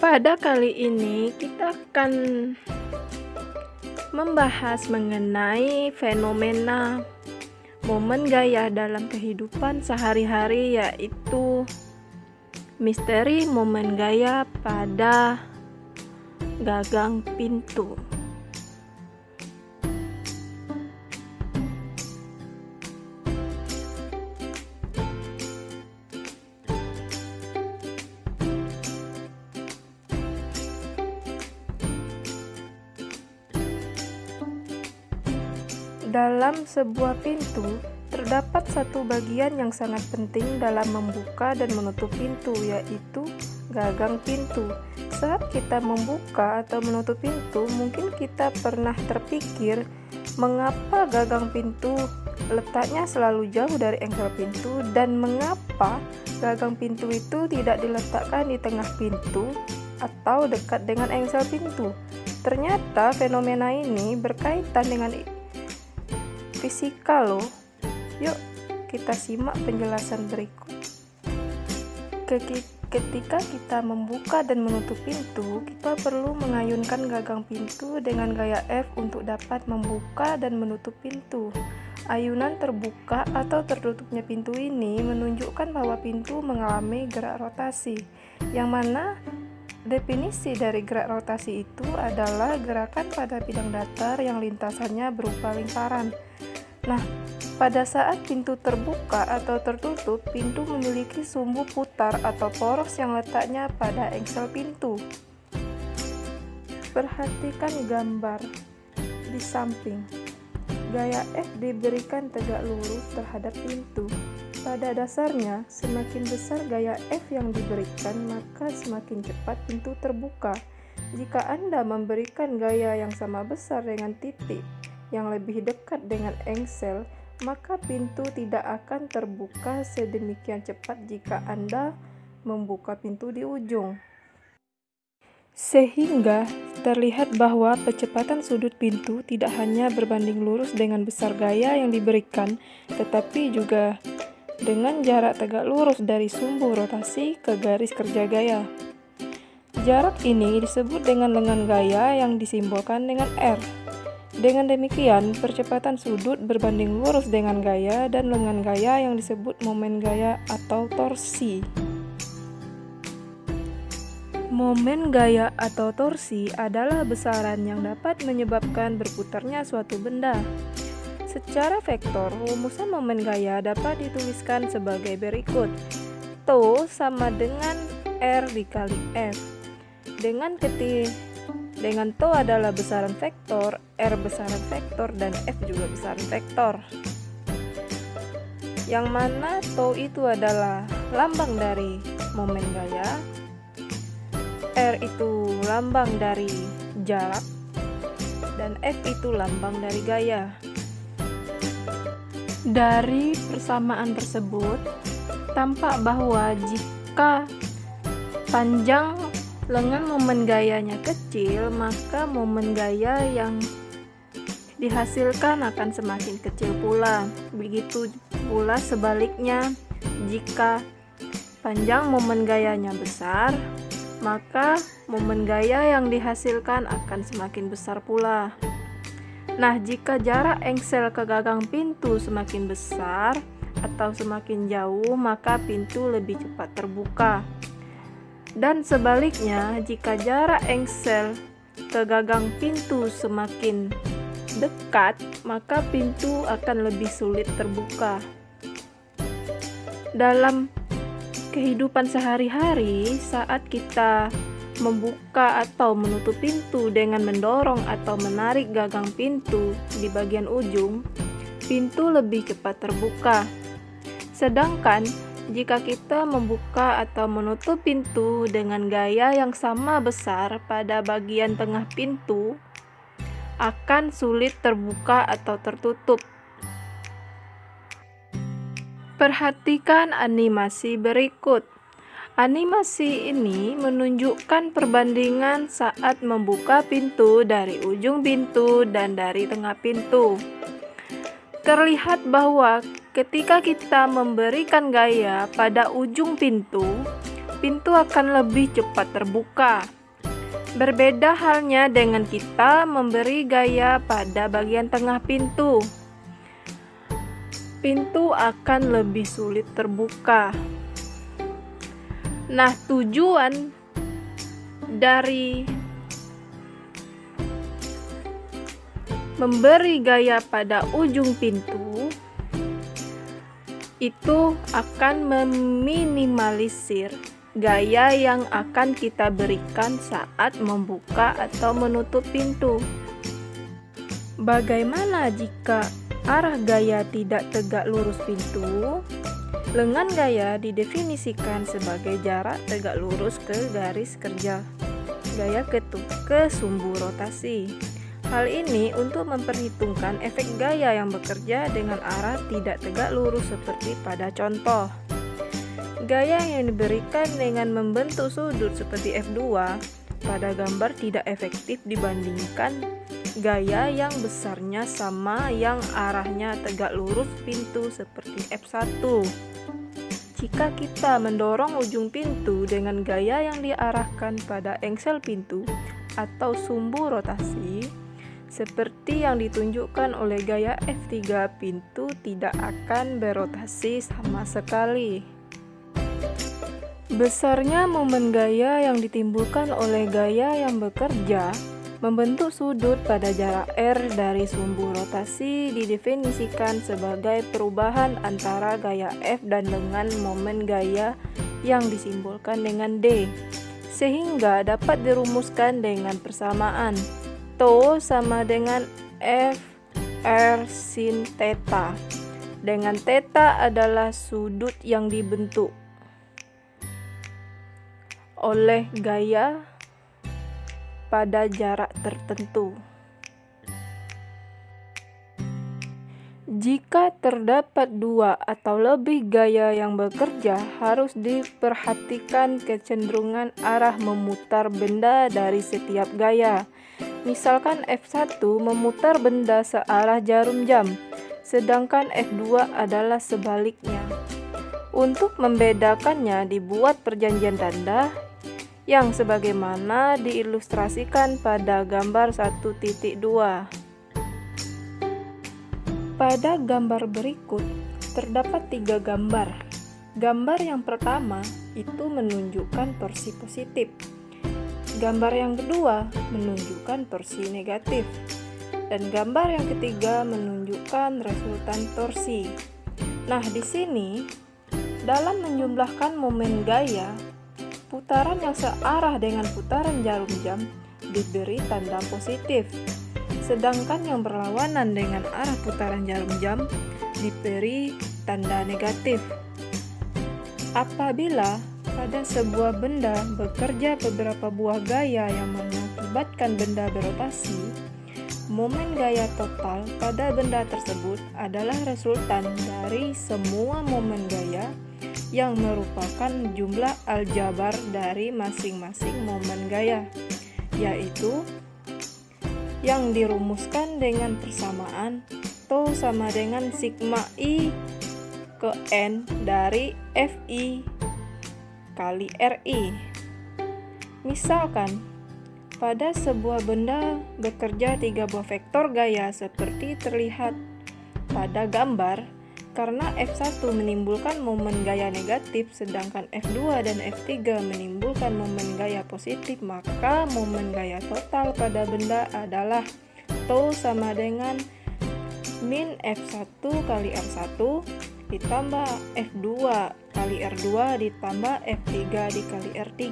Pada kali ini kita akan membahas mengenai fenomena momen gaya dalam kehidupan sehari-hari, yaitu misteri momen gaya pada gagang pintu. Dalam sebuah pintu, terdapat satu bagian yang sangat penting dalam membuka dan menutup pintu, yaitu gagang pintu. Saat kita membuka atau menutup pintu, mungkin kita pernah terpikir mengapa gagang pintu letaknya selalu jauh dari engsel pintu, dan mengapa gagang pintu itu tidak diletakkan di tengah pintu atau dekat dengan engsel pintu. Ternyata fenomena ini berkaitan dengan fisika loh. Yuk kita simak penjelasan berikut. Ketika kita membuka dan menutup pintu, kita perlu mengayunkan gagang pintu dengan gaya F untuk dapat membuka dan menutup pintu. Ayunan terbuka atau tertutupnya pintu ini menunjukkan bahwa pintu mengalami gerak rotasi, yang mana definisi dari gerak rotasi itu adalah gerakan pada bidang datar yang lintasannya berupa lingkaran. Nah, pada saat pintu terbuka atau tertutup, pintu memiliki sumbu putar atau poros yang letaknya pada engsel pintu. Perhatikan gambar di samping. Gaya F diberikan tegak lurus terhadap pintu. Pada dasarnya, semakin besar gaya F yang diberikan, maka semakin cepat pintu terbuka. Jika Anda memberikan gaya yang sama besar dengan titik yang lebih dekat dengan engsel, maka pintu tidak akan terbuka sedemikian cepat jika Anda membuka pintu di ujung. Sehingga terlihat bahwa kecepatan sudut pintu tidak hanya berbanding lurus dengan besar gaya yang diberikan, tetapi juga dengan jarak tegak lurus dari sumbu rotasi ke garis kerja gaya. Jarak ini disebut dengan lengan gaya yang disimbolkan dengan R. Dengan demikian, percepatan sudut berbanding lurus dengan gaya dan lengan gaya yang disebut momen gaya atau torsi. Momen gaya atau torsi adalah besaran yang dapat menyebabkan berputarnya suatu benda. Secara vektor, rumusan momen gaya dapat dituliskan sebagai berikut. T sama dengan R dikali F. Dengan T adalah besaran vektor, R besaran vektor, dan F juga besaran vektor. Yang mana T itu adalah lambang dari momen gaya, R itu lambang dari jarak, dan F itu lambang dari gaya. Dari persamaan tersebut, tampak bahwa jika panjang lengan momen gayanya kecil, maka momen gaya yang dihasilkan akan semakin kecil pula. Begitu pula sebaliknya, jika panjang momen gayanya besar, maka momen gaya yang dihasilkan akan semakin besar pula. Nah, jika jarak engsel ke gagang pintu semakin besar atau semakin jauh, maka pintu lebih cepat terbuka. Dan sebaliknya, jika jarak engsel ke gagang pintu semakin dekat, maka pintu akan lebih sulit terbuka. Dalam kehidupan sehari-hari, saat kita membuka atau menutup pintu dengan mendorong atau menarik gagang pintu di bagian ujung, pintu lebih cepat terbuka. Sedangkan jika kita membuka atau menutup pintu dengan gaya yang sama besar pada bagian tengah pintu, akan sulit terbuka atau tertutup. Perhatikan animasi berikut. Animasi ini menunjukkan perbandingan saat membuka pintu dari ujung pintu dan dari tengah pintu. Terlihat bahwa ketika kita memberikan gaya pada ujung pintu, pintu akan lebih cepat terbuka. Berbeda halnya dengan kita memberi gaya pada bagian tengah pintu. Pintu akan lebih sulit terbuka. Nah, tujuan dari memberi gaya pada ujung pintu itu akan meminimalisir gaya yang akan kita berikan saat membuka atau menutup pintu. Bagaimana jika arah gaya tidak tegak lurus pintu? Lengan gaya didefinisikan sebagai jarak tegak lurus ke garis kerja gaya ke sumbu rotasi. Hal ini untuk memperhitungkan efek gaya yang bekerja dengan arah tidak tegak lurus seperti pada contoh. Gaya yang diberikan dengan membentuk sudut seperti F2 pada gambar tidak efektif dibandingkan gaya yang besarnya sama yang arahnya tegak lurus pintu seperti F1. Jika kita mendorong ujung pintu dengan gaya yang diarahkan pada engsel pintu atau sumbu rotasi, seperti yang ditunjukkan oleh gaya F3, pintu tidak akan berotasi sama sekali. Besarnya momen gaya yang ditimbulkan oleh gaya yang bekerja membentuk sudut pada jarak R dari sumbu rotasi didefinisikan sebagai perubahan antara gaya F dan dengan momen gaya yang disimbolkan dengan D, sehingga dapat dirumuskan dengan persamaan Tau sama dengan F R sin theta, dengan theta adalah sudut yang dibentuk oleh gaya pada jarak tertentu. Jika terdapat dua atau lebih gaya yang bekerja, harus diperhatikan kecenderungan arah memutar benda dari setiap gaya. Misalkan F1 memutar benda searah jarum jam, sedangkan F2 adalah sebaliknya. Untuk membedakannya dibuat perjanjian tanda yang sebagaimana diilustrasikan pada gambar 1.2. Pada gambar berikut terdapat 3 gambar. Gambar yang pertama itu menunjukkan torsi positif. Gambar yang kedua menunjukkan torsi negatif. Dan gambar yang ketiga menunjukkan resultan torsi. Nah, di sini dalam menjumlahkan momen gaya, putaran yang searah dengan putaran jarum jam diberi tanda positif, sedangkan yang berlawanan dengan arah putaran jarum jam diberi tanda negatif. Apabila pada sebuah benda bekerja beberapa buah gaya yang mengakibatkan benda berotasi, momen gaya total pada benda tersebut adalah resultan dari semua momen gaya yang merupakan jumlah aljabar dari masing-masing momen gaya, yaitu yang dirumuskan dengan persamaan Tau sama dengan sigma I ke N dari Fi kali Ri. Misalkan, pada sebuah benda bekerja 3 buah vektor gaya seperti terlihat pada gambar. Karena F1 menimbulkan momen gaya negatif, sedangkan F2 dan F3 menimbulkan momen gaya positif, maka momen gaya total pada benda adalah Tau sama dengan min F1 kali R1 ditambah F2 kali R2 ditambah F3 dikali R3.